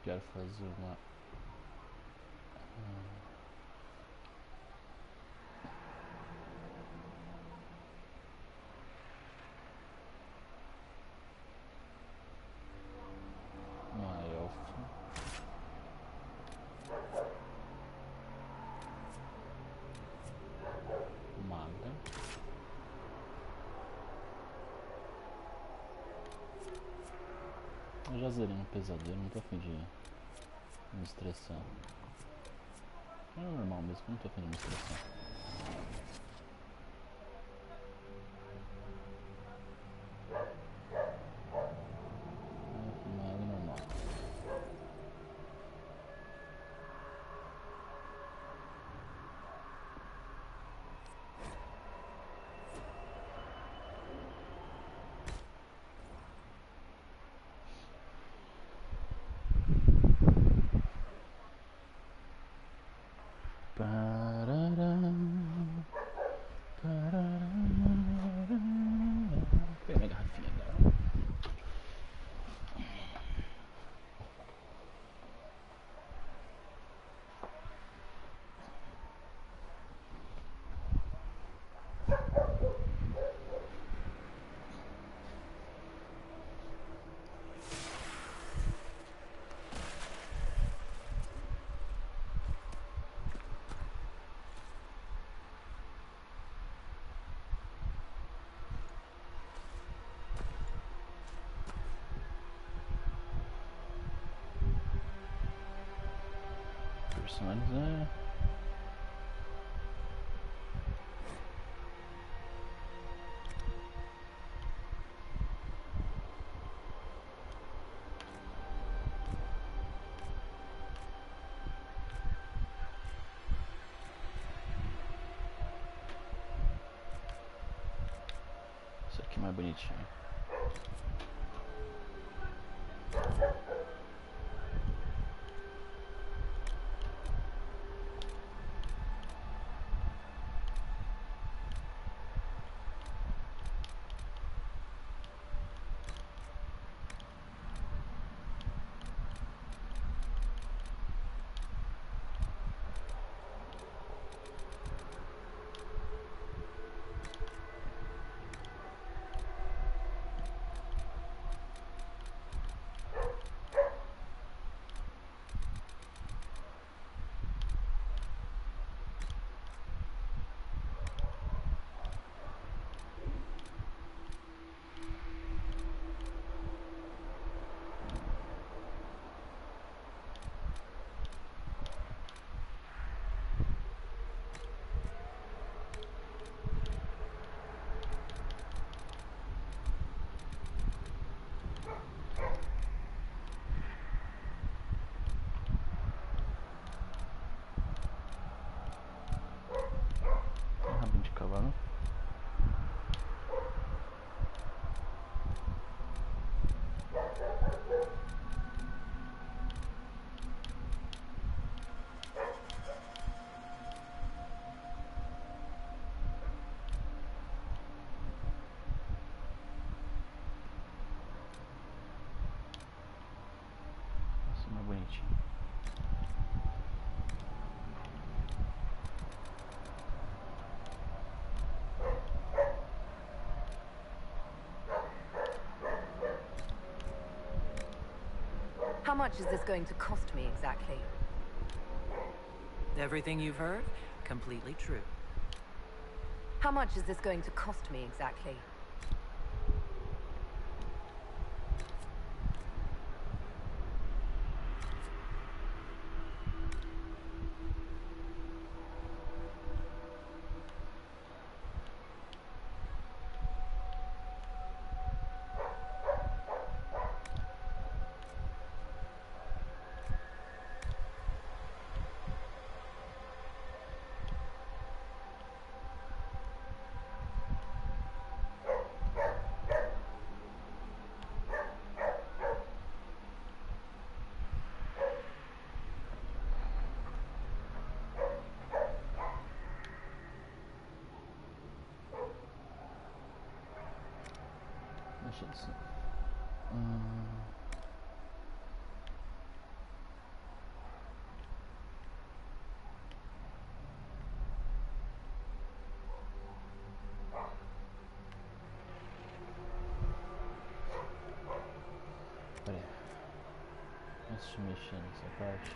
quero fazer uma elfa, maga, eu já zerei no pesadelo, não tô afim de me estressar. É normal mesmo, não tô afim de me estressar. Maga normal. Peguei minha garrafinha agora. Personalizar. Isso aqui é mais bonitinho. Rabinho de cavalo. Isso é mais bonitinho. How much is this going to cost me exactly? Everything you've heard, completely true. How much is this going to cost me exactly? Deixa eu dizer. difícil mexer nessa parte.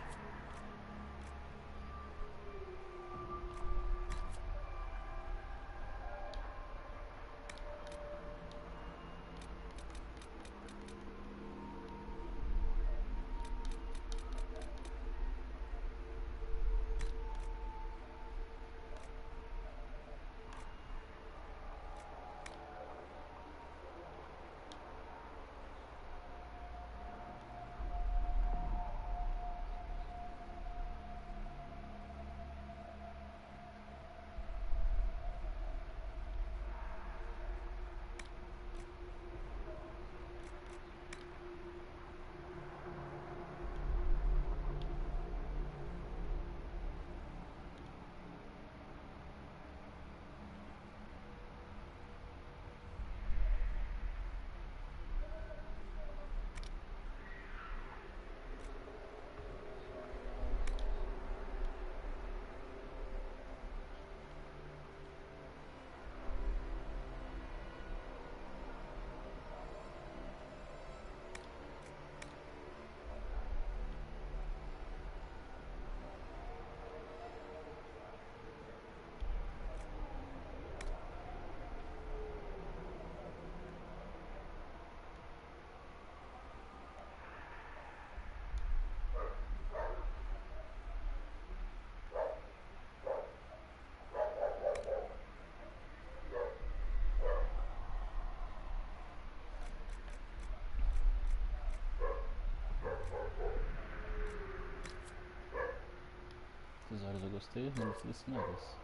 Essas horas eu gostei, não selecionadas.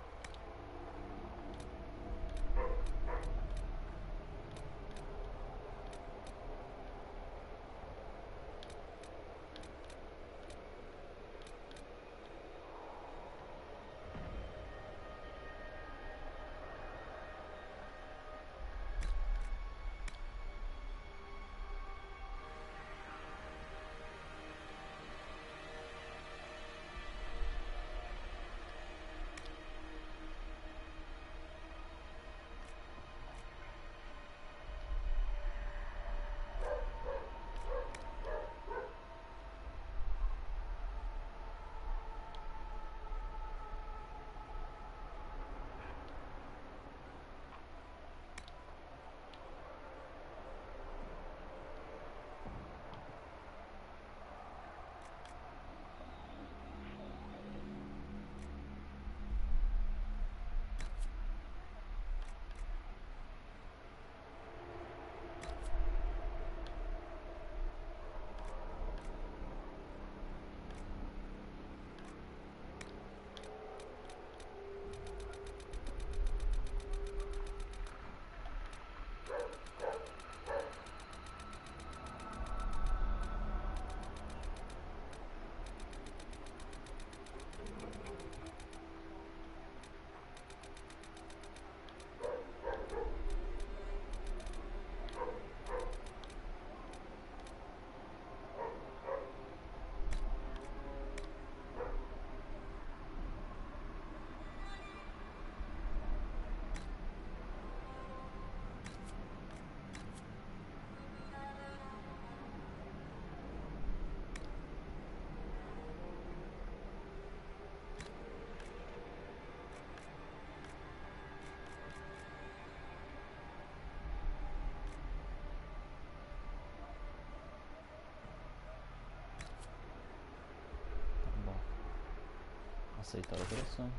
Aceitar operações.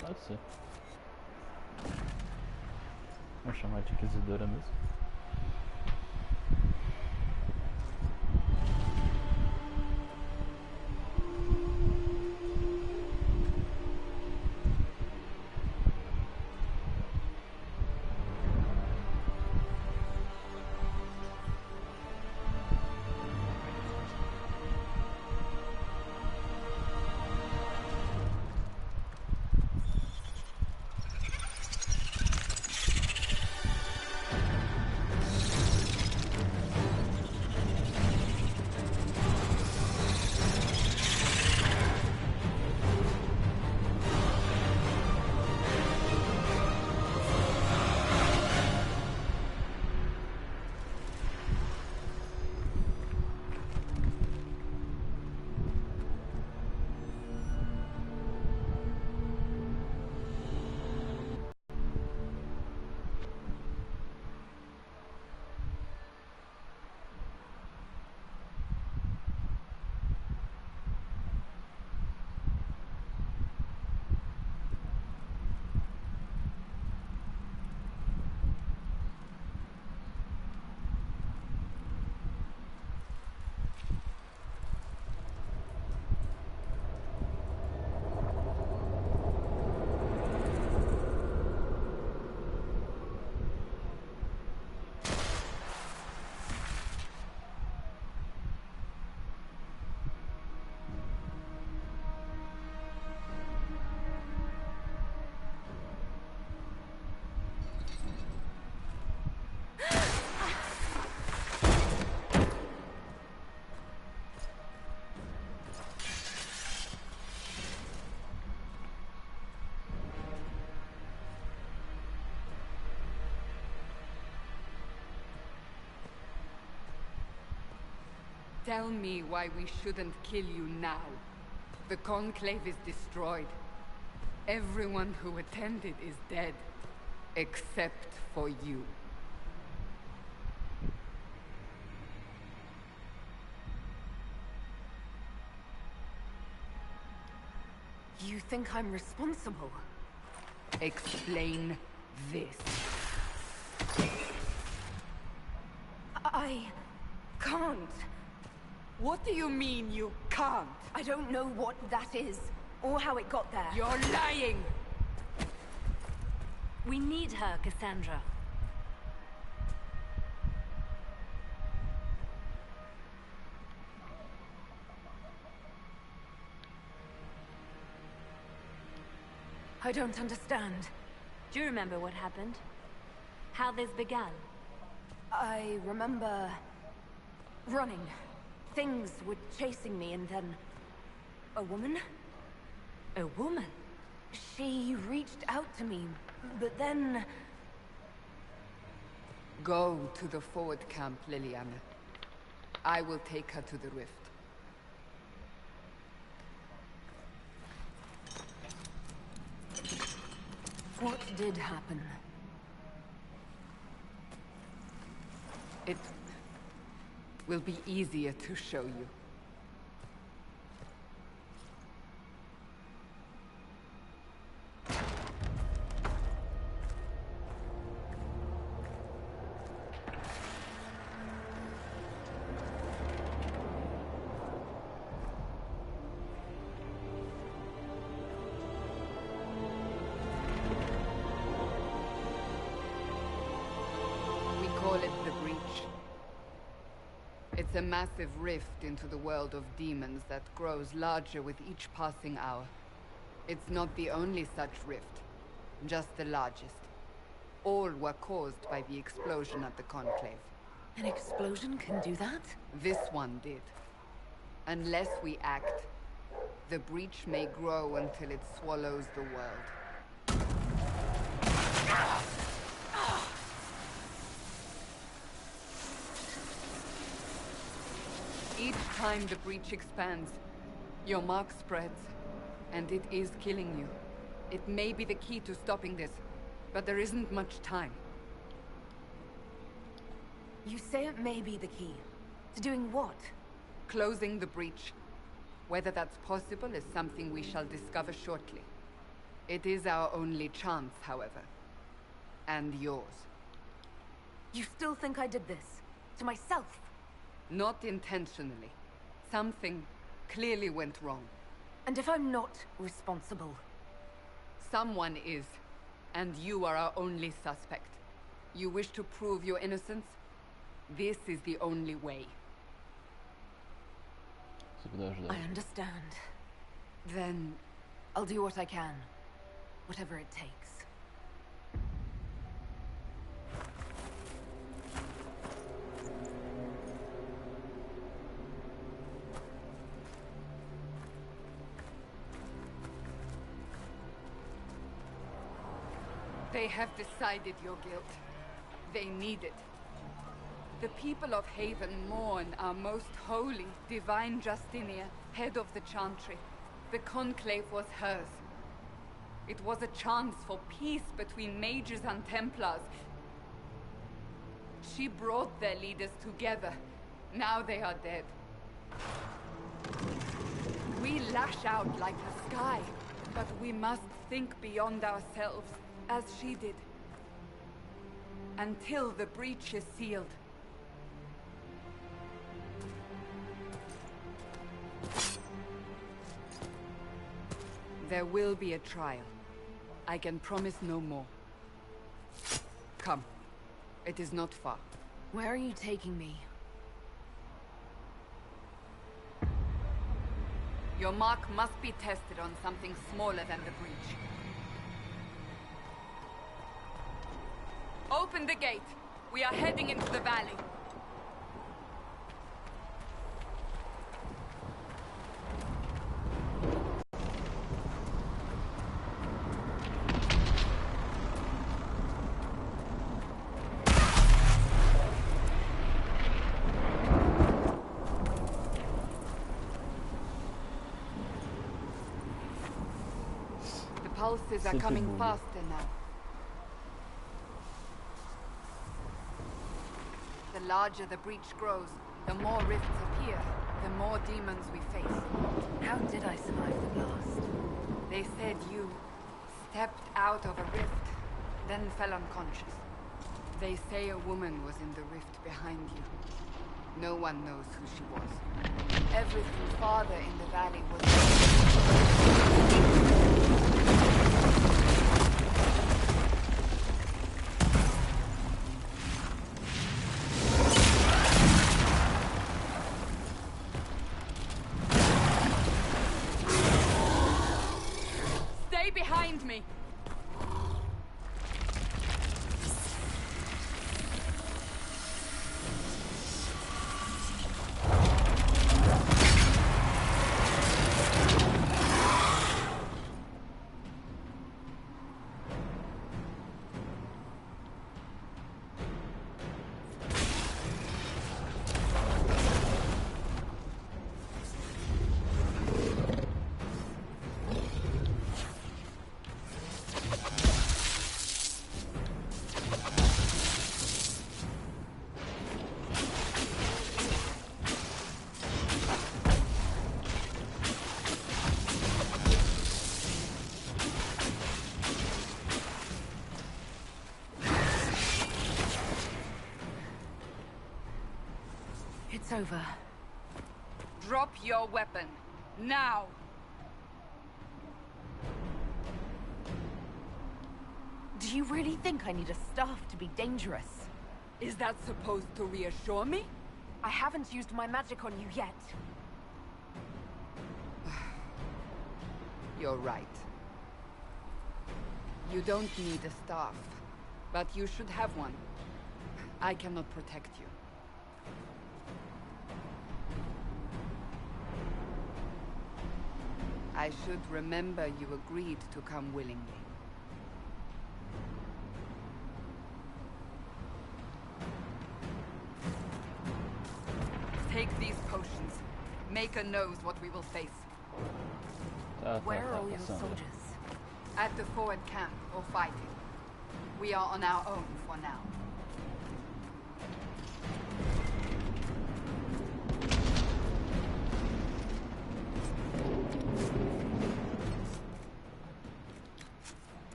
Pode ser. Vamos chamar de inquisidora mesmo. Tell me why we shouldn't kill you now. The Conclave is destroyed. Everyone who attended is dead. Except for you. You think I'm responsible? Explain this. I can't. What do you mean you can't? I don't know what that is, or how it got there. You're lying! We need her, Cassandra. I don't understand. Do you remember what happened? How this began? I remember... running. Things were chasing me, and then... a woman? A woman? She reached out to me, but then... Go to the forward camp, Liliana. I will take her to the rift. What did happen? It will be easier to show you. Call it the Breach. It's a massive rift into the world of demons that grows larger with each passing hour. It's not the only such rift, just the largest. All were caused by the explosion at the Conclave. An explosion can do that? This one did. Unless we act, the Breach may grow until it swallows the world. Each time the Breach expands, your mark spreads, and it is killing you. It may be the key to stopping this, but there isn't much time. You say it may be the key. To doing what? Closing the Breach. Whether that's possible is something we shall discover shortly. It is our only chance, however. And yours. You still think I did this? To myself? Not intentionally. Something clearly went wrong. And if I'm not responsible? Someone is, and you are our only suspect. You wish to prove your innocence? This is the only way. I understand. Then... I'll do what I can. Whatever it takes. They have decided your guilt. They need it. The people of Haven mourn our most holy, divine Justinia, head of the Chantry. The Conclave was hers. It was a chance for peace between mages and Templars. She brought their leaders together. Now they are dead. We lash out like the sky, but we must think beyond ourselves, as she did. Until the breach is sealed. There will be a trial. I can promise no more. Come. It is not far. Where are you taking me? Your mark must be tested on something smaller than the breach. Open the gate. We are heading into the valley. pulses are City coming bug. faster now. The larger the breach grows, the more rifts appear, the more demons we face. How did I survive the blast? They said you stepped out of a rift, then fell unconscious. They say a woman was in the rift behind you. No one knows who she was. Everything farther in the valley was... Stay behind me! It's over. Drop your weapon. Now! Do you really think I need a staff to be dangerous? Is that supposed to reassure me? I haven't used my magic on you yet. You're right. You don't need a staff, but you should have one. I cannot protect you. I should remember you agreed to come willingly. Take these potions. Maker knows what we will face. Where are all your passando. soldiers? At the forward camp, or fighting. We are on our own for now.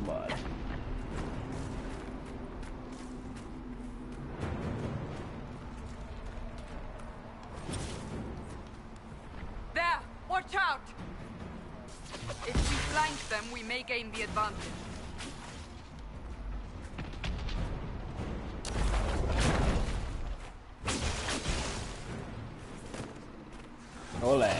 Bora. There! Watch out! If we flank them, we may gain the advantage. Olé.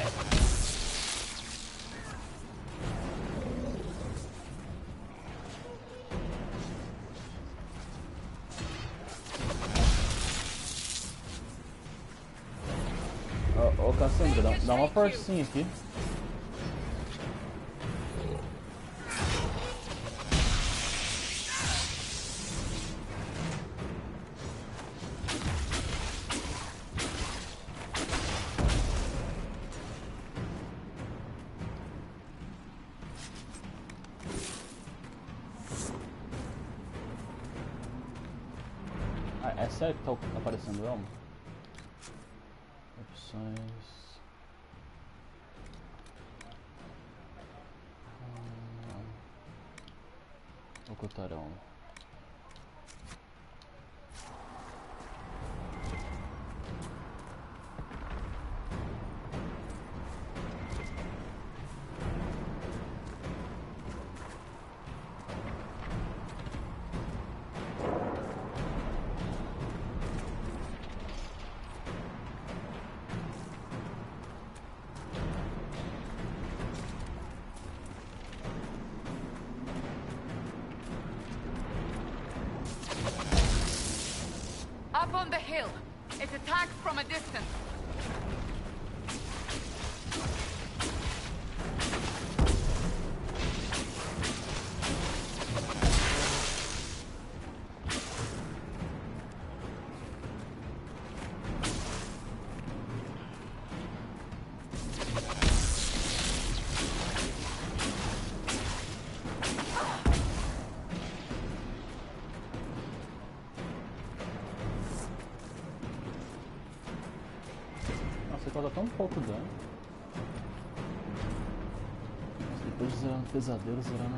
Ô, Cassandra, dá uma forcinha aqui. Ah, é sério que tá aparecendo elmo? Opções. Ocultar elmo. Up on the hill. It attacks from a distance. falta tão pouco dano. Mas depois de zerar no pesadelo, zerar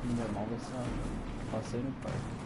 no normal vai ser passeio no parque.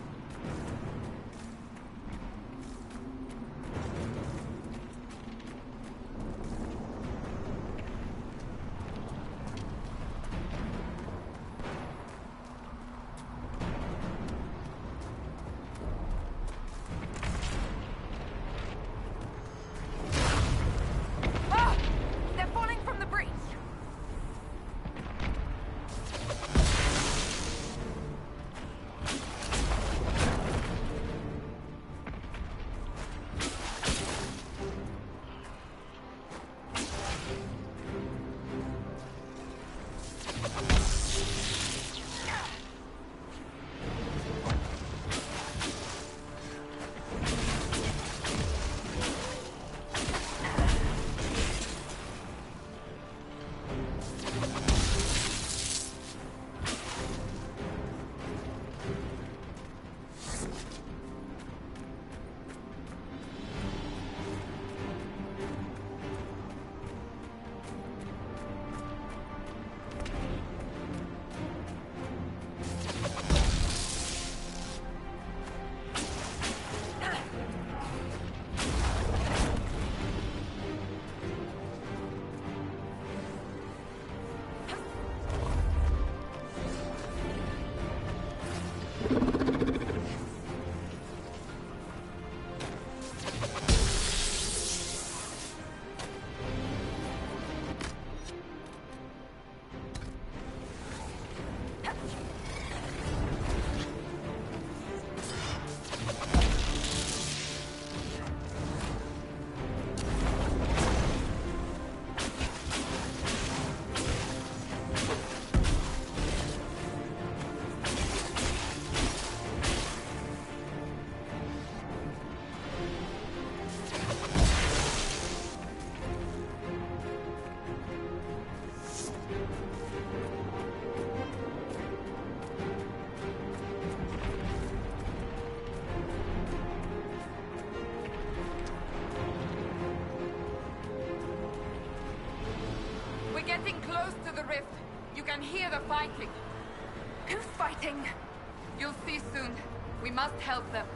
Getting close to the rift. You can hear the fighting. Who's fighting? You'll see soon. We must help them.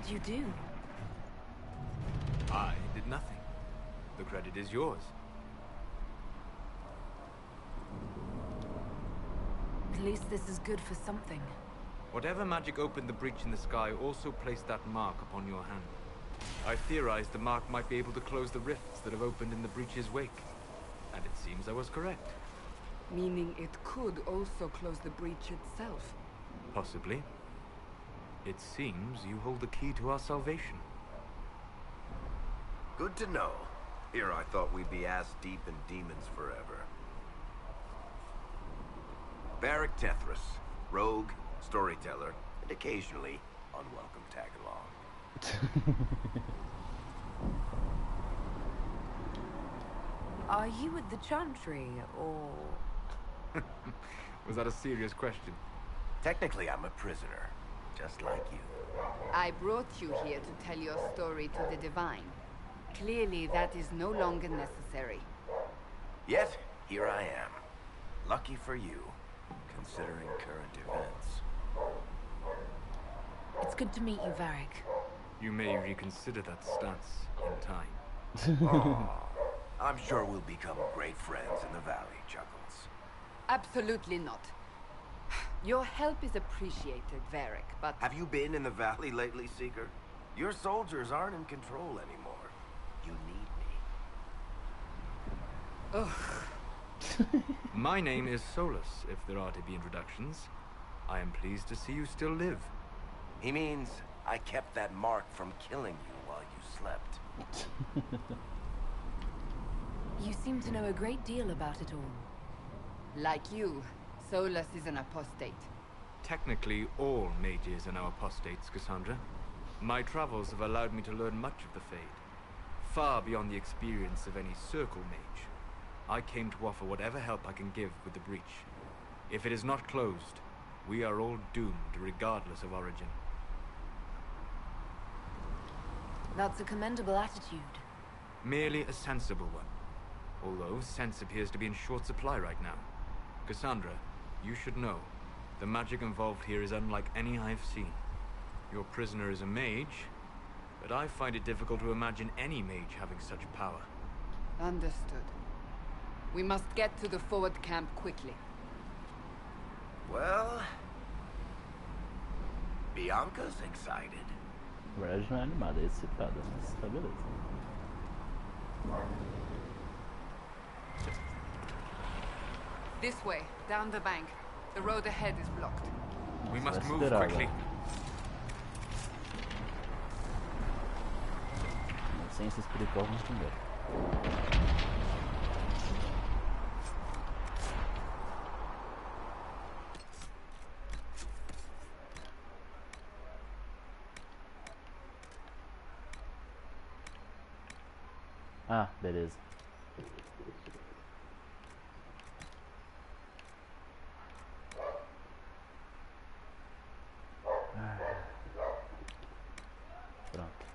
You do? I did nothing. The credit is yours. At least this is good for something. Whatever magic opened the breach in the sky also placed that mark upon your hand. I theorized the mark might be able to close the rifts that have opened in the breach's wake. And it seems I was correct. Meaning it could also close the breach itself. Possibly. It seems you hold the key to our salvation. Good to know. Here I thought we'd be ass deep in demons forever. Varric Tethras, rogue, storyteller, and occasionally unwelcome tag-along. Are you with the Chantry, or...? Was that a serious question? Technically, I'm a prisoner. Just like you. I brought you here to tell your story to the Divine. Clearly, that is no longer necessary. Yet, here I am. Lucky for you, considering current events. It's good to meet you, Varric. You may reconsider that stance in time. Oh, I'm sure we'll become great friends in the valley, Chuckles. Absolutely not. Your help is appreciated, Varric, but... Have you been in the valley lately, Seeker? Your soldiers aren't in control anymore. You need me. My name is Solus, if there are to be introductions. I am pleased to see you still live. He means I kept that mark from killing you while you slept. You seem to know a great deal about it all. Like you, Solus is an apostate. Technically, all mages are now apostates, Cassandra. My travels have allowed me to learn much of the Fade, far beyond the experience of any circle mage. I came to offer whatever help I can give with the breach. If it is not closed, we are all doomed, regardless of origin. That's a commendable attitude. Merely a sensible one. Although sense appears to be in short supply right now. Cassandra, you should know, the magic involved here is unlike any I've seen. Your prisoner is a mage, but I find it difficult to imagine any mage having such power. Understood. We must get to the forward camp quickly. Well, Bianca's excited. Na verdade não é animada, é excitada, mas tá beleza. This way, down the bank. The road ahead is blocked. We Nossa, must vai move acelerar quickly. agora. Licença espiritual vamos embora. Ah, beleza. Pronto.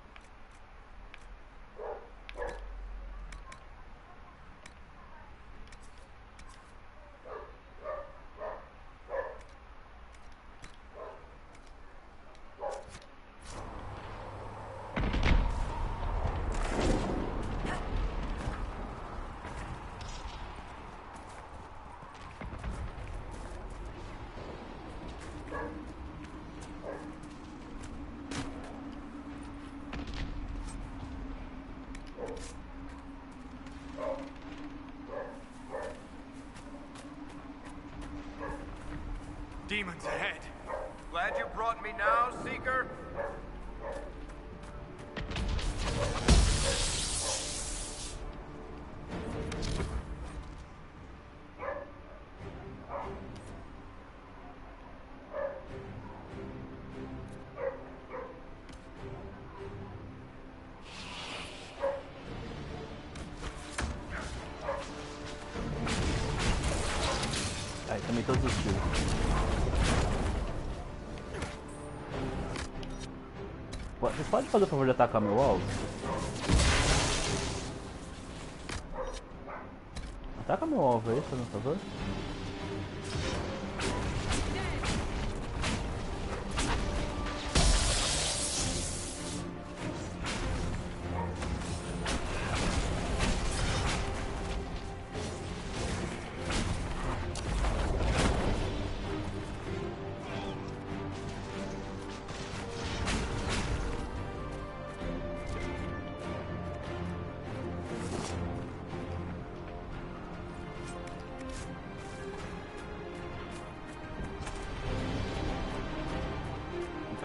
Demons ahead! Glad you brought me now, Seeker? Aí também todos os tiros. Vocês podem fazer o favor de atacar meu alvo? Ataca meu alvo aí, fazendo favor.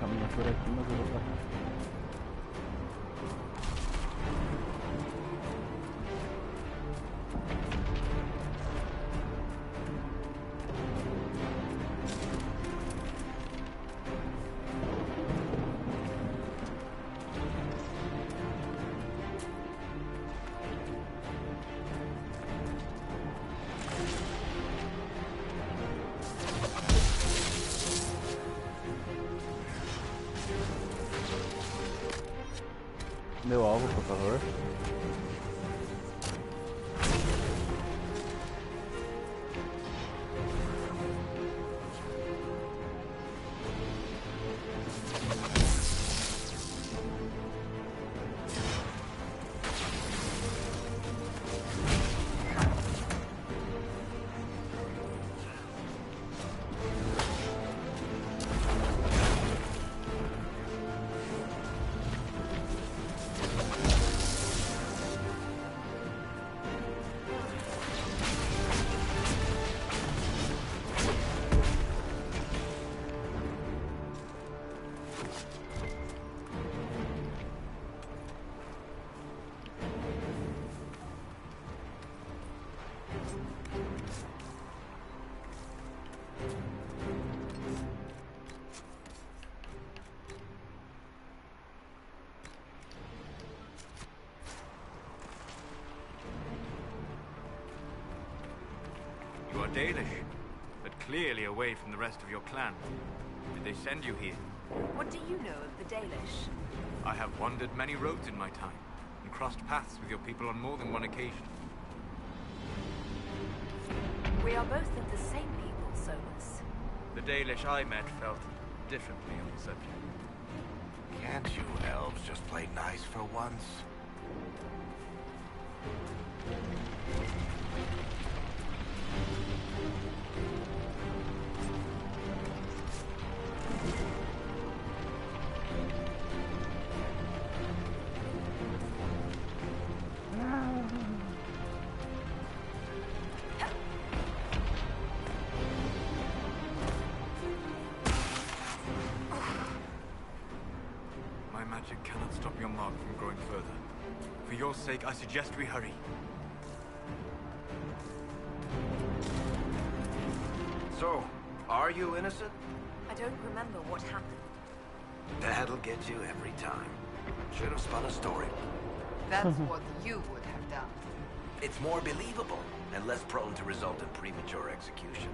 Caminha por aqui, mas eu vou pra cá. Meu alvo, por favor. Dalish, but clearly away from the rest of your clan. Did they send you here? What do you know of the Dalish? I have wandered many roads in my time, and crossed paths with your people on more than one occasion. We are both of the same people, Solus. The Dalish I met felt differently on the subject. Can't you elves just play nice for once? My magic cannot stop your mark from growing further. For your sake, I suggest we hurry. So, are you innocent? I don't remember what happened. That'll get you every time. Should have spun a story. That's what you would have done. It's more believable and less prone to result in premature execution.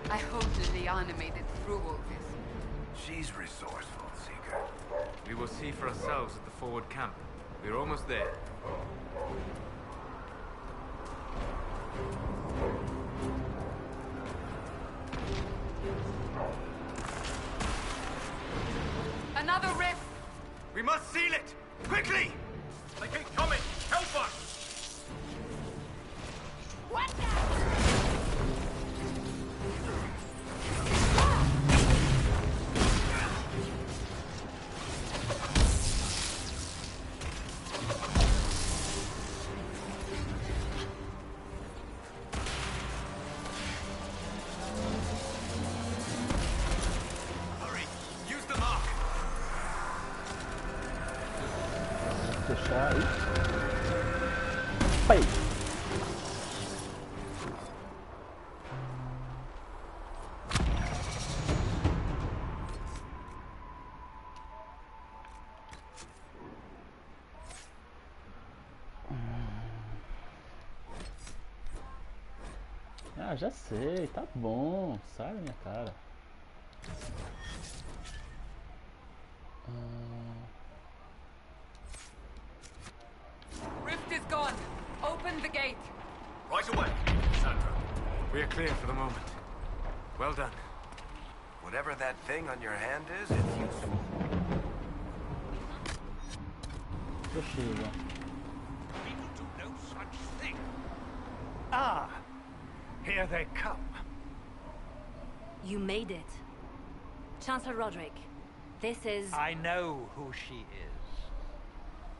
I hope Liliana made it through all this. She's resourceful, Seeker. We will see for ourselves at the forward camp. We're almost there. Another rift! We must seal it! Quickly! They keep coming! Help us! Fechar aí. Pai. Ah, já sei, tá bom. Sai da minha cara. Rift is gone. Open the gate. Right away, Sandra. We are clear for the moment. Well done. Whatever that thing on your hand is, it's useful. Possível. People do no such thing. Ah, here they come. You made it. Chancellor Roderick, this is... I know who she is.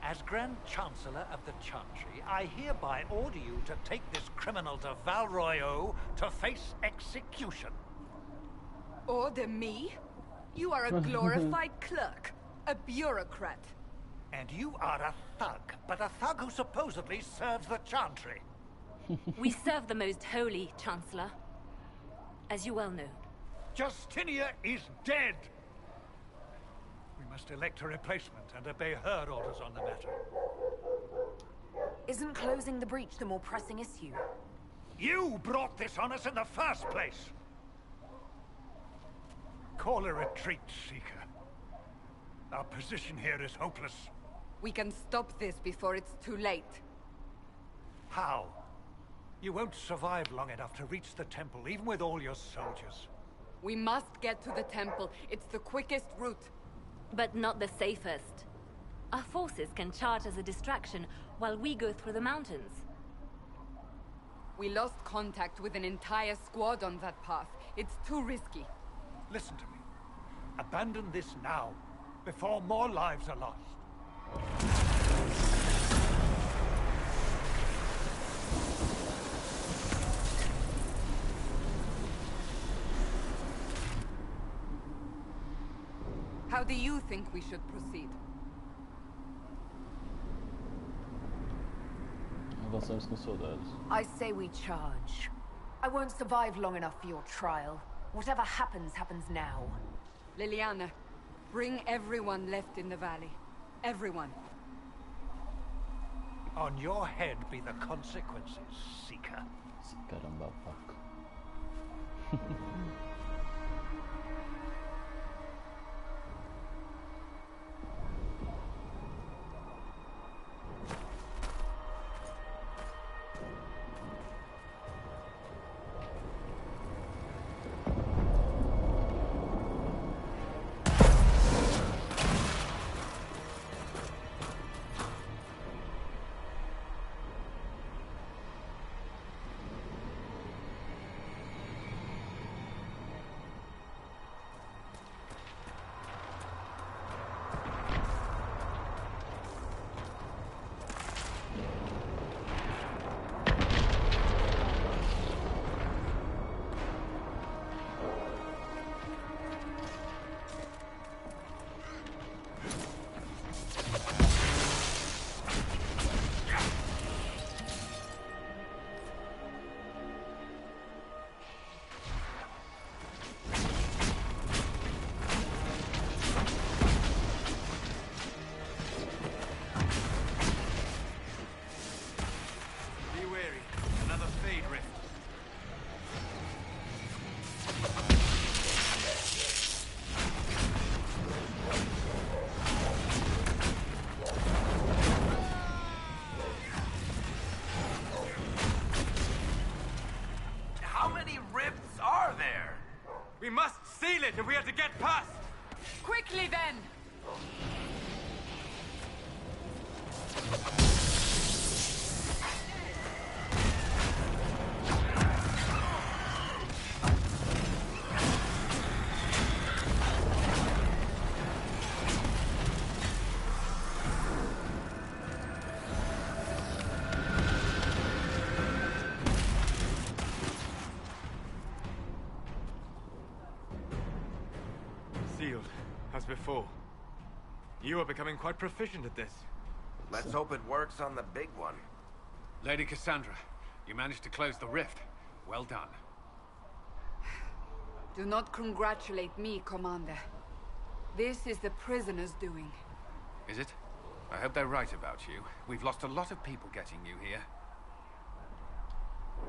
As Grand Chancellor of the Chantry, I hereby order you to take this criminal to Val Royeaux to face execution. Order me? You are a glorified clerk. A bureaucrat. And you are a thug, but a thug who supposedly serves the Chantry. We serve the most holy, Chancellor. As you well know. Justinia is dead! We must elect a replacement and obey her orders on the matter. Isn't closing the breach the more pressing issue? You brought this on us in the first place! Call a retreat, Seeker. Our position here is hopeless. We can stop this before it's too late. How? You won't survive long enough to reach the temple, even with all your soldiers. We must get to the temple. It's the quickest route. But not the safest. Our forces can charge as a distraction while we go through the mountains. We lost contact with an entire squad on that path. It's too risky. Listen to me. Abandon this now, before more lives are lost. How do you think we should proceed? Agora sabes com saudades. I say we charge. I won't survive long enough for your trial. Whatever happens, happens now. Liliana, bring everyone left in the valley. Everyone. On your head be the consequences, Seeker. Caramba, fuck. We must seal it if we are to get past! Quickly then! Sealed, as before. You are becoming quite proficient at this. Let's hope it works on the big one. Lady Cassandra, you managed to close the rift. Well done. Do not congratulate me, Commander. This is the prisoner's doing. Is it? I hope they're right about you. We've lost a lot of people getting you here.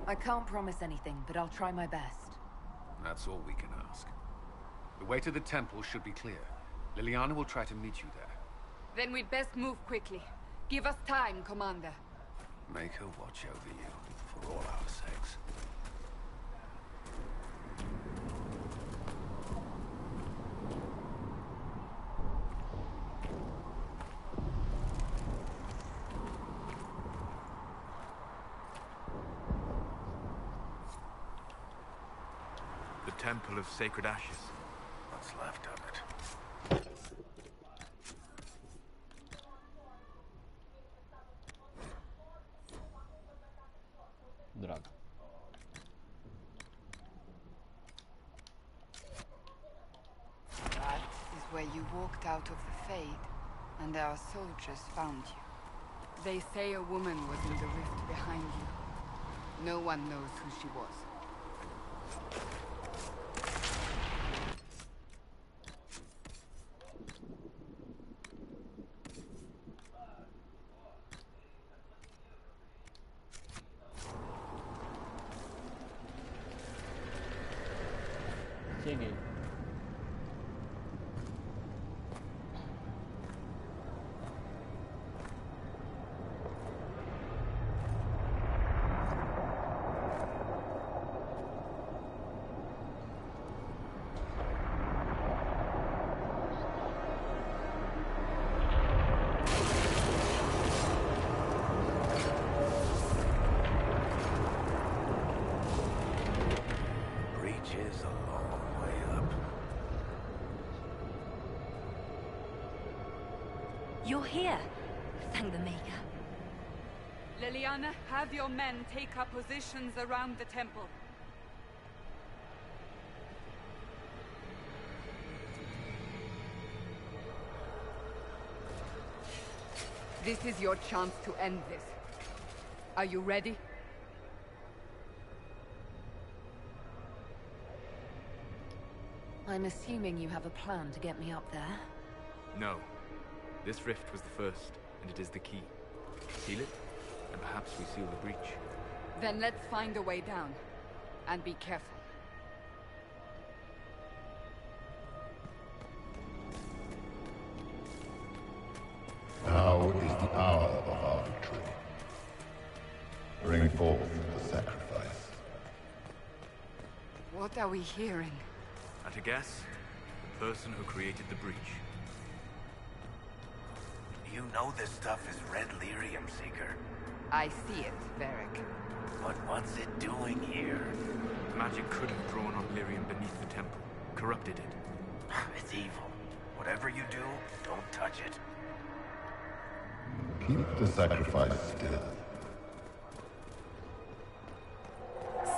I can't promise anything, but I'll try my best. That's all we can ask. The way to the temple should be clear. Liliana will try to meet you there. Then we'd best move quickly. Give us time, Commander. Make her watch over you, for all our sakes. The Temple of Sacred Ashes. What's left of it? Droga. That is where you walked out of the Fade, and our soldiers found you. They say a woman was in the rift behind you. No one knows who she was. Cheguei. Way up. You're here. Thank the Maker. Liliana, have your men take up positions around the temple. This is your chance to end this. Are you ready? I'm assuming you have a plan to get me up there. No. This rift was the first, and it is the key. Seal it, and perhaps we seal the breach. Then let's find a way down. And be careful. Now is the hour of our victory. Bring forth the sacrifice. What are we hearing? At a guess, the person who created the breach. You know this stuff is red lyrium, Seeker. I see it, Varric. But what's it doing here? Magic could have drawn on lyrium beneath the temple, corrupted it. It's evil. Whatever you do, don't touch it. Keep the sacrifice still.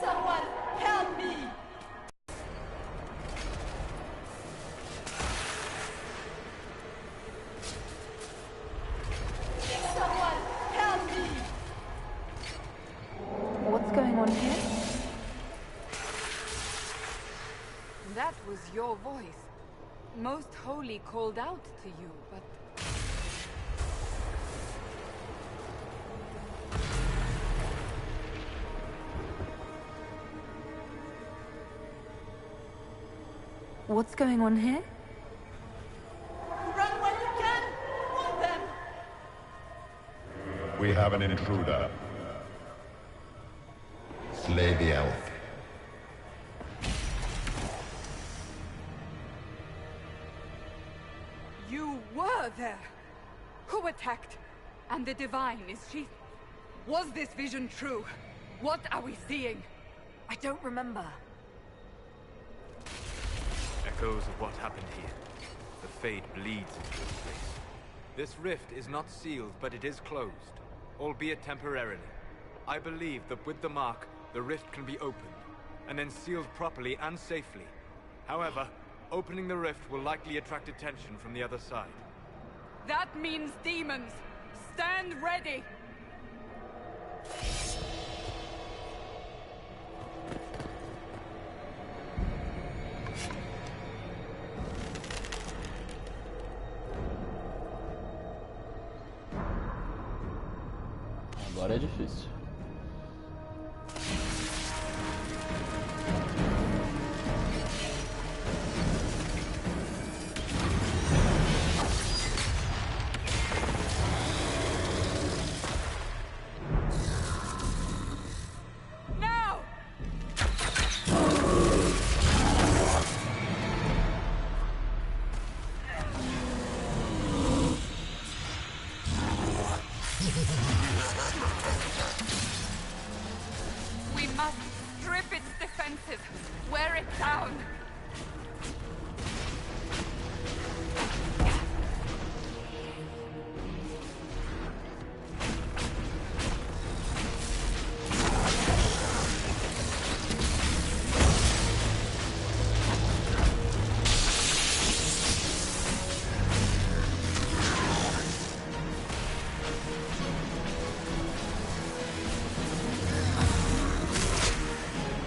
Someone help me! Someone help me! What's going on here? That was your voice. Most Holy called out to you, but... What's going on here? Run when you can! Want them! We have an intruder. Slay the elf. You were there! Who attacked? And the Divine, is she... Was this vision true? What are we seeing? I don't remember. Echoes of what happened here. The fade bleeds into this place. This rift is not sealed, but it is closed, albeit temporarily. I believe that with the mark, the rift can be opened, and then sealed properly and safely. However, opening the rift will likely attract attention from the other side. That means demons! Stand ready! Agora é difícil. Now! We must strip its defenses, wear it down.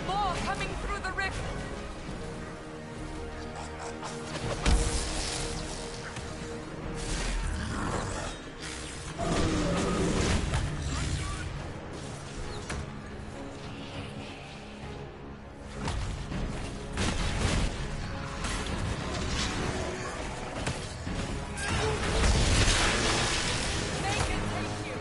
More coming through the rift. Make it take you.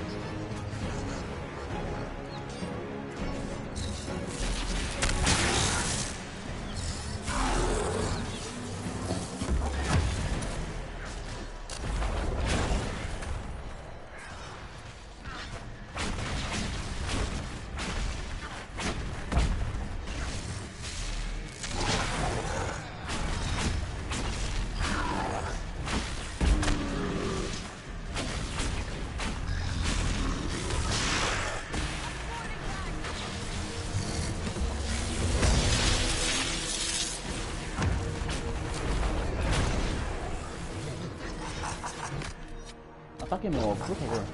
Ataque meu alvo, por favor.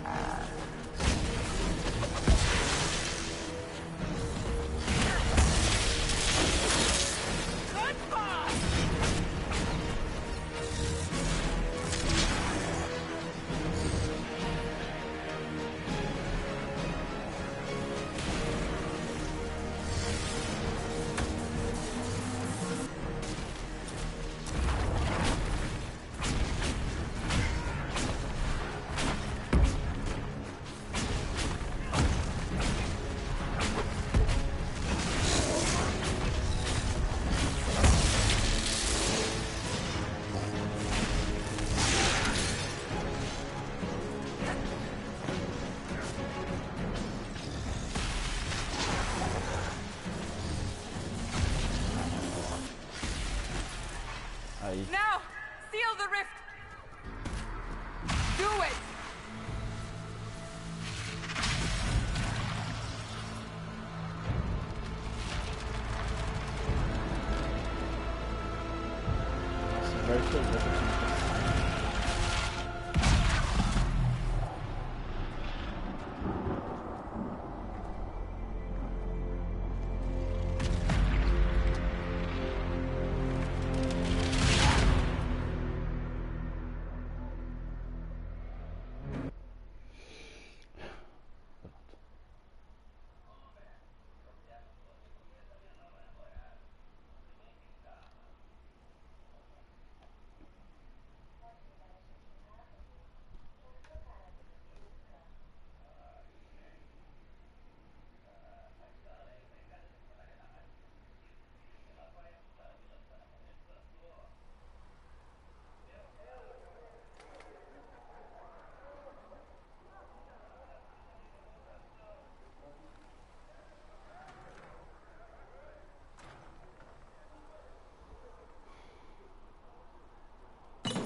Aí. Now, seal the rift. Do it. Nossa, vai fazer.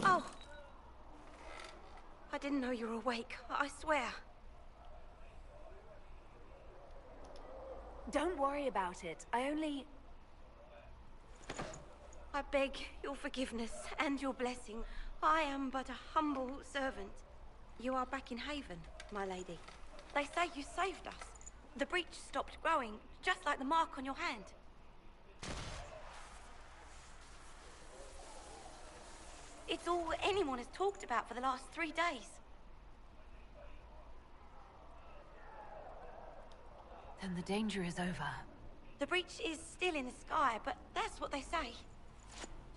Oh. I didn't know you were awake, I swear. Don't worry about it. I beg your forgiveness and your blessing. I am but a humble servant. You are back in Haven, my lady. They say you saved us. The breach stopped growing, just like the mark on your hand. It's all anyone has talked about for the last 3 days. Then the danger is over. The breach is still in the sky, but that's what they say.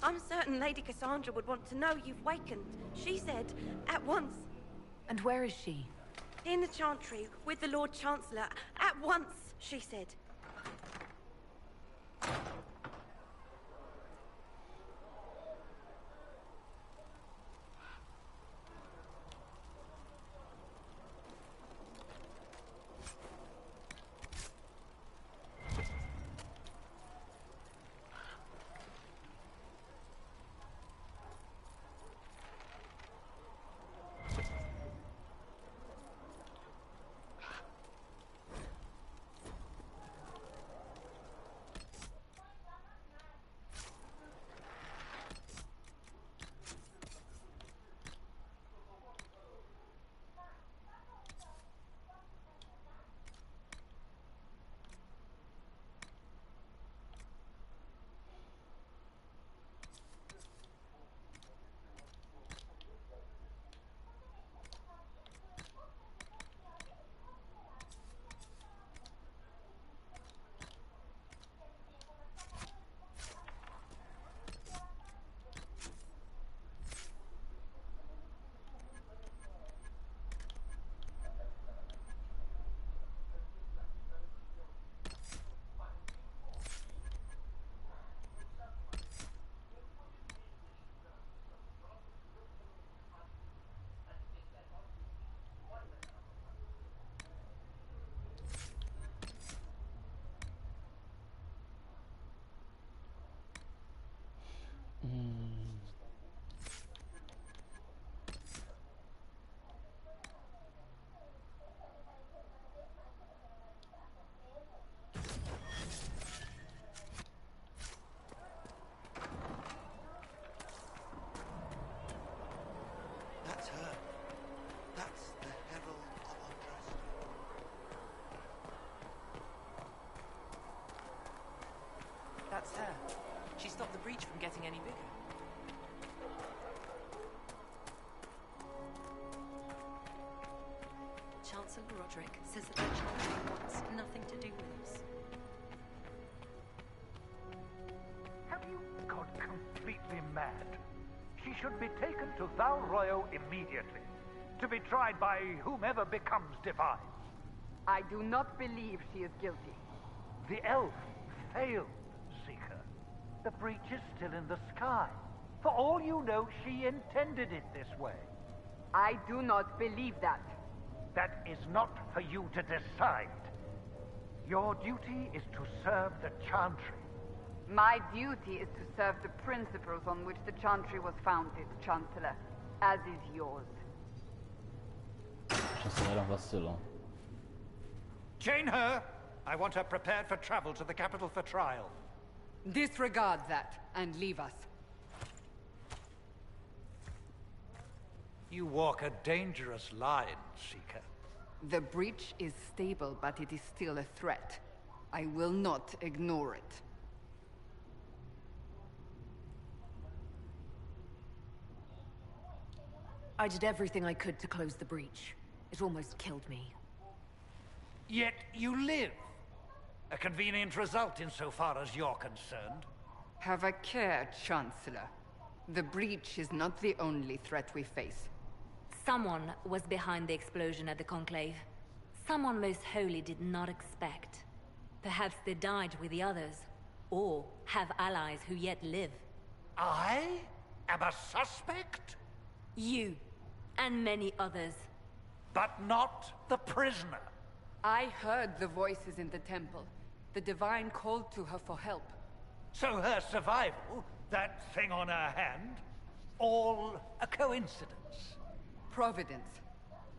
I'm certain Lady Cassandra would want to know you've wakened. She said, at once. And where is she? In the Chantry, with the Lord Chancellor. At once, she said. Roderick says that the Chantry wants nothing to do with us. Have you gone completely mad? She should be taken to Val Royo immediately, to be tried by whomever becomes divine. I do not believe she is guilty. The elf failed, Seeker. The breach is still in the sky. For all you know, she intended it this way. I do not believe that. That is not for you to decide. Your duty is to serve the Chantry. My duty is to serve the principles on which the Chantry was founded, Chancellor, as is yours. Chancelera vacilou. Chain her! I want her prepared for travel to the capital for trial. Disregard that, and leave us. You walk a dangerous line, Seeker. The breach is stable, but it is still a threat. I will not ignore it. I did everything I could to close the breach. It almost killed me. Yet you live. A convenient result insofar as you're concerned. Have a care, Chancellor. The breach is not the only threat we face. Someone was behind the explosion at the Conclave. Someone most holy did not expect. Perhaps they died with the others, or have allies who yet live. I am a suspect? You, and many others. But not the prisoner. I heard the voices in the temple. The Divine called to her for help. So her survival, that thing on her hand, all a coincidence? Providence.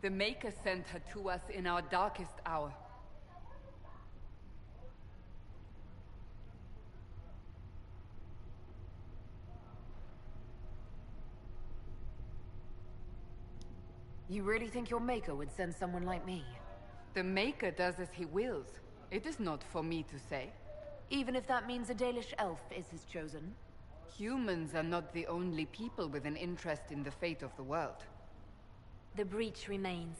The Maker sent her to us in our darkest hour. You really think your Maker would send someone like me? The Maker does as he wills. It is not for me to say. Even if that means a Dalish elf is his chosen? Humans are not the only people with an interest in the fate of the world. The breach remains,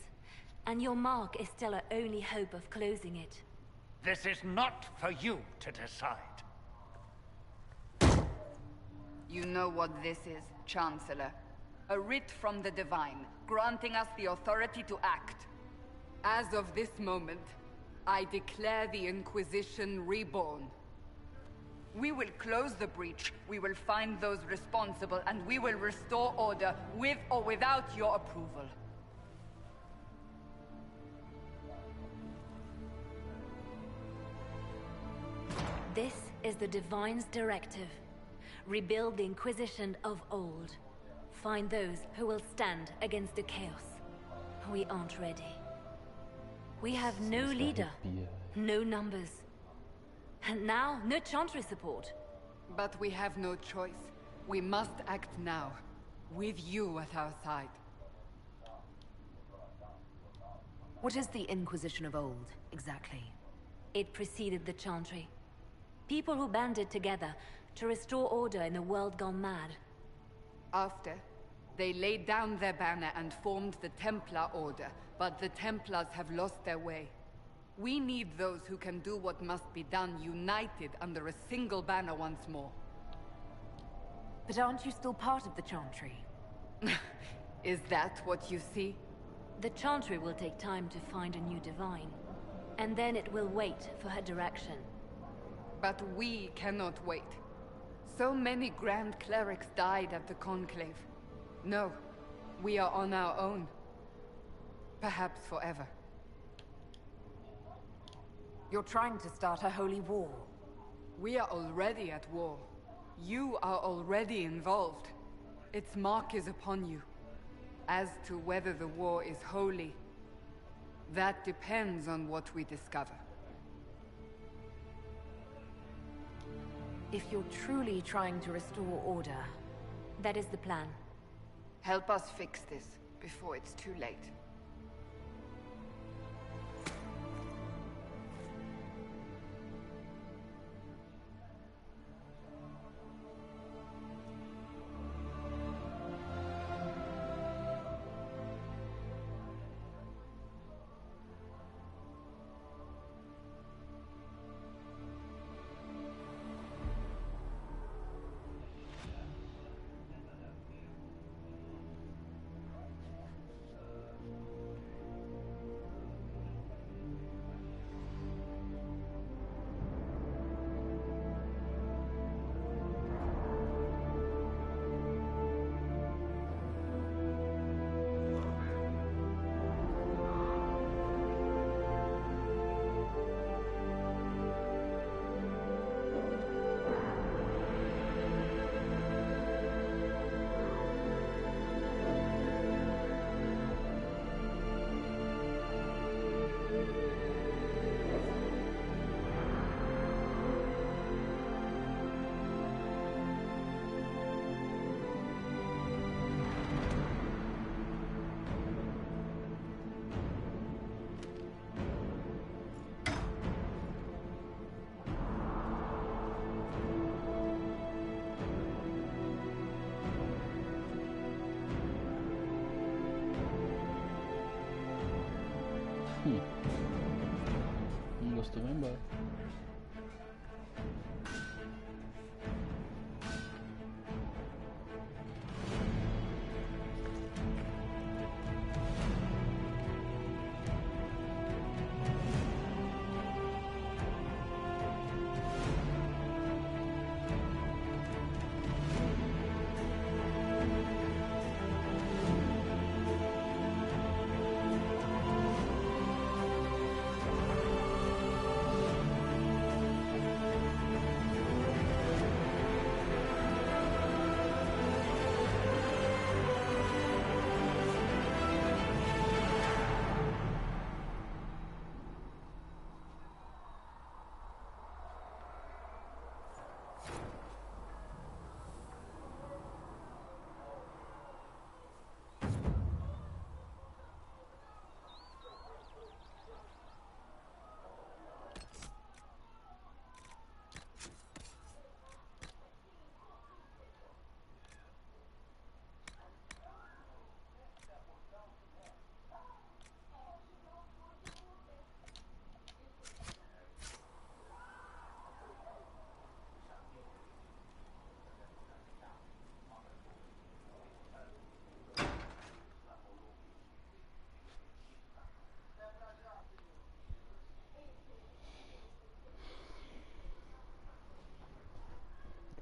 and your mark is still our only hope of closing it. This is not for you to decide. You know what this is, Chancellor. A writ from the Divine, granting us the authority to act. As of this moment, I declare the Inquisition reborn. We will close the breach, we will find those responsible, and we will restore order with or without your approval. This is the Divine's directive. Rebuild the Inquisition of old. Find those who will stand against the chaos. We aren't ready. We have no leader, no numbers. And now, no Chantry support. But we have no choice. We must act now, with you at our side. What is the Inquisition of old, exactly? It preceded the Chantry. People who banded together to restore order in a world gone mad. After, they laid down their banner and formed the Templar Order, but the Templars have lost their way. We need those who can do what must be done, united under a single banner once more. But aren't you still part of the Chantry? Is that what you see? The Chantry will take time to find a new Divine. And then it will wait for her direction. But we cannot wait. So many Grand Clerics died at the Conclave. No, we are on our own. Perhaps forever. You're trying to start a holy war. We are already at war. You are already involved. Its mark is upon you. As to whether the war is holy, that depends on what we discover. If you're truly trying to restore order... That is the plan. Help us fix this, before it's too late. Não gostou, vai embora.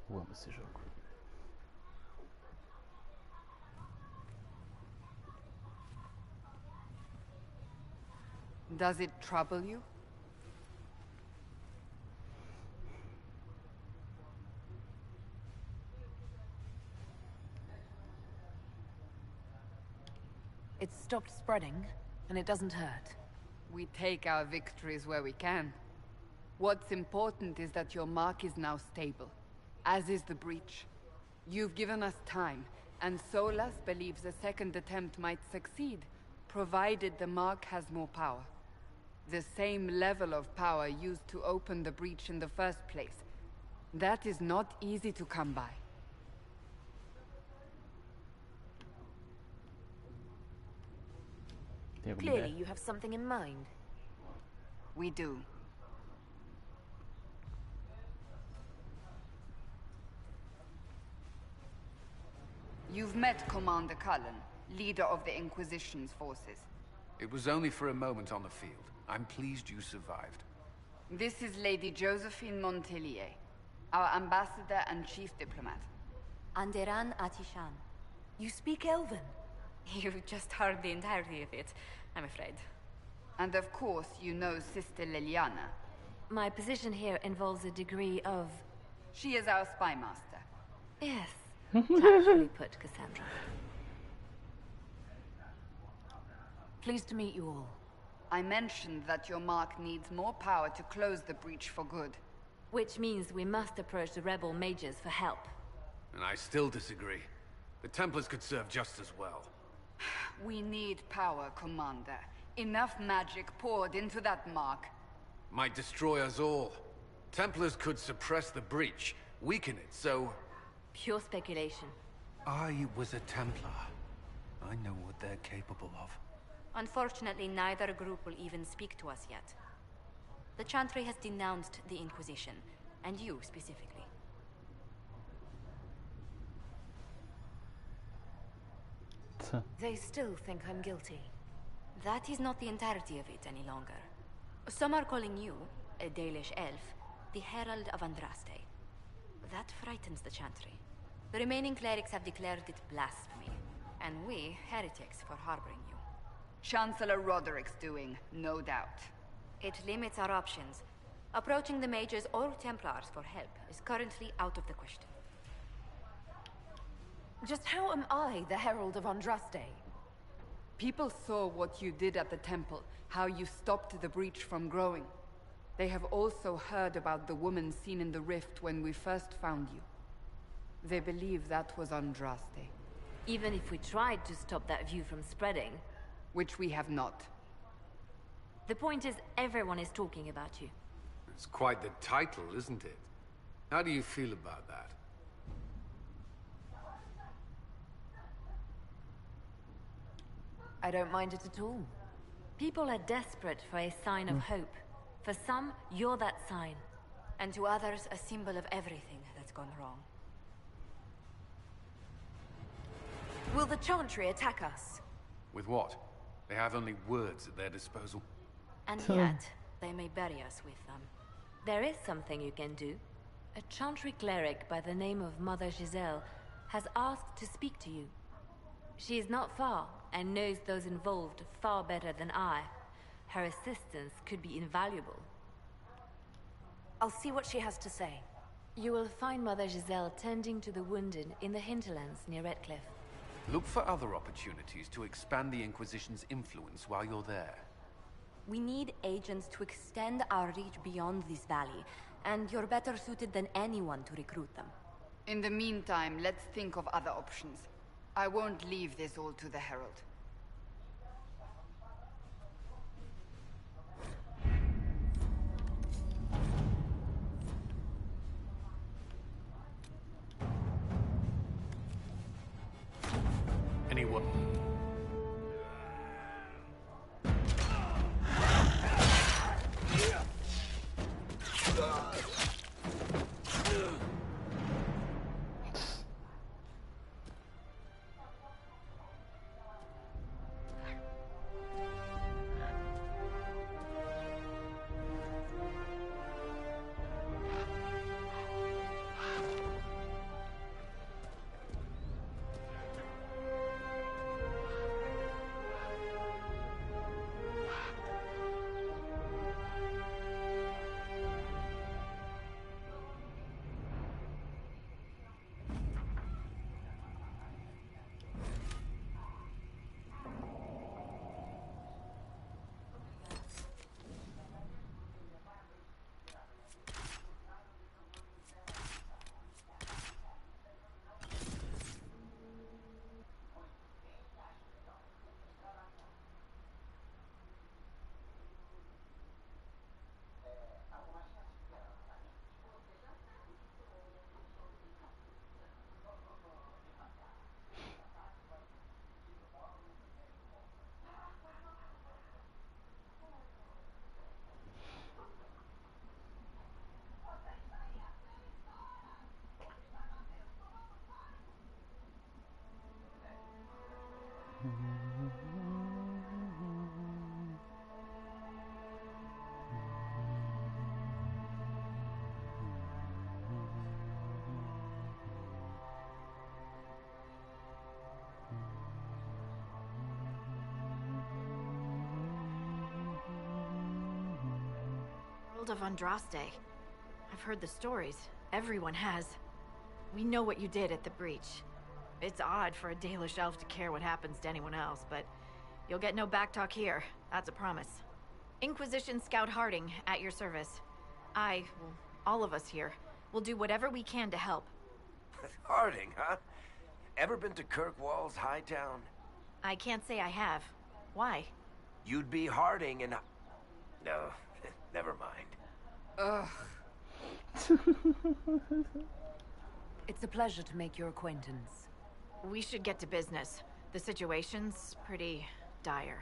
Eu amo esse jogo. Does it trouble you? It's stopped spreading, and it doesn't hurt. We take our victories where we can. What's important is that your mark is now stable, as is the breach. You've given us time, and Solas believes a second attempt might succeed, provided the mark has more power. The same level of power used to open the breach in the first place. That is not easy to come by. Clearly, you have something in mind. We do. You've met Commander Cullen, leader of the Inquisition's forces. It was only for a moment on the field. I'm pleased you survived. This is Lady Josephine Montelier, our ambassador and chief diplomat. Anderan Atishan. You speak Elven? You've just heard the entirety of it, I'm afraid. And of course, you know Sister Liliana. My position here involves a degree of... She is our spy master. Yes, tactfully put, Cassandra. Pleased to meet you all. I mentioned that your mark needs more power to close the breach for good. Which means we must approach the rebel mages for help. And I still disagree. The Templars could serve just as well. We need power, Commander. Enough magic poured into that mark. Might destroy us all. Templars could suppress the breach, weaken it, so... Pure speculation. I was a Templar. I know what they're capable of. Unfortunately, neither group will even speak to us yet. The Chantry has denounced the Inquisition, and you specifically. They still think I'm guilty. That is not the entirety of it any longer. Some are calling you, a Dalish elf, the Herald of Andraste. That frightens the Chantry. The remaining clerics have declared it blasphemy, and we, heretics, for harboring you. Chancellor Roderick's doing, no doubt. It limits our options. Approaching the mages or Templars for help is currently out of the question. Just how am I the Herald of Andraste? People saw what you did at the temple, how you stopped the breach from growing. They have also heard about the woman seen in the rift when we first found you. They believe that was Andraste. Even if we tried to stop that view from spreading... Which we have not. The point is, everyone is talking about you. It's quite the title, isn't it? How do you feel about that? I don't mind it at all. People are desperate for a sign of hope. For some, you're that sign. And to others, a symbol of everything that's gone wrong. Will the Chantry attack us? With what? They have only words at their disposal. And yet, they may bury us with them. There is something you can do. A Chantry cleric by the name of Mother Giselle has asked to speak to you. She is not far, and knows those involved far better than I. Her assistance could be invaluable. I'll see what she has to say. You will find Mother Giselle tending to the wounded in the hinterlands near Redcliffe. Look for other opportunities to expand the Inquisition's influence while you're there. We need agents to extend our reach beyond this valley, and you're better suited than anyone to recruit them. In the meantime, let's think of other options. I won't leave this all to the Herald. Anyone? Of Andraste. I've heard the stories. Everyone has. We know what you did at the breach. It's odd for a Dalish elf to care what happens to anyone else, but you'll get no backtalk here. That's a promise. Inquisition Scout Harding, at your service. All of us here, will do whatever we can to help. Harding, huh? Ever been to Kirkwall's Hightown? I can't say I have. Why? You'd be Harding and... No, never mind. Ugh. It's a pleasure to make your acquaintance. We should get to business. The situation's pretty dire.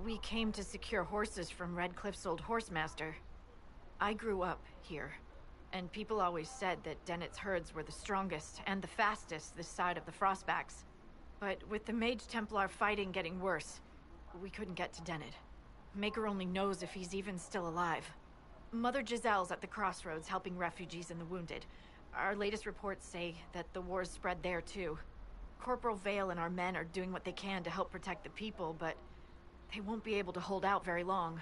We came to secure horses from Redcliffe's old horsemaster. I grew up here, and people always said that Dennett's herds were the strongest and the fastest this side of the Frostbacks. But with the Mage Templar fighting getting worse, we couldn't get to Dennett. Maker only knows if he's even still alive. Mother Giselle's at the crossroads helping refugees and the wounded. Our latest reports say that the war's spread there too. Corporal Vale and our men are doing what they can to help protect the people, but they won't be able to hold out very long.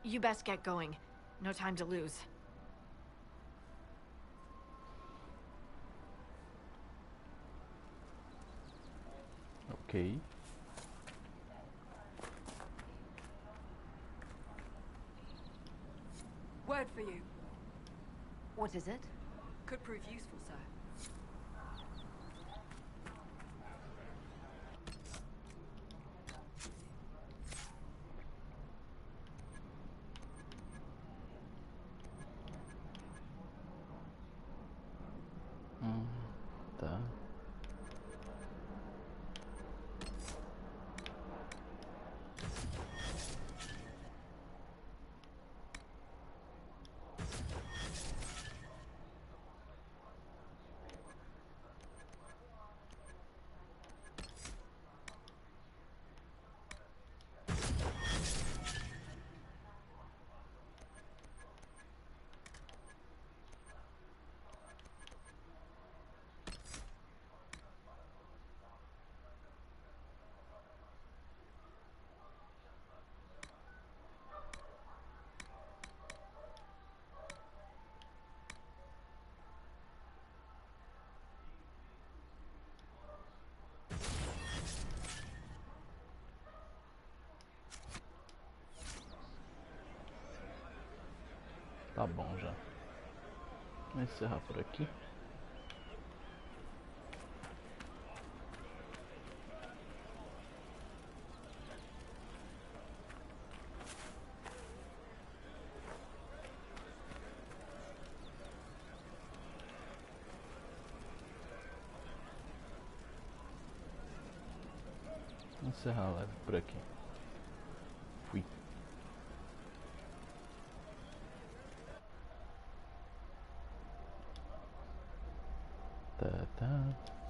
You best get going. No time to lose. Okay. Word for you. What is it? Could prove useful, sir. Tá. tá bom já. Vou encerrar por aqui. Vou encerrar a live por aqui. Fui. Tá.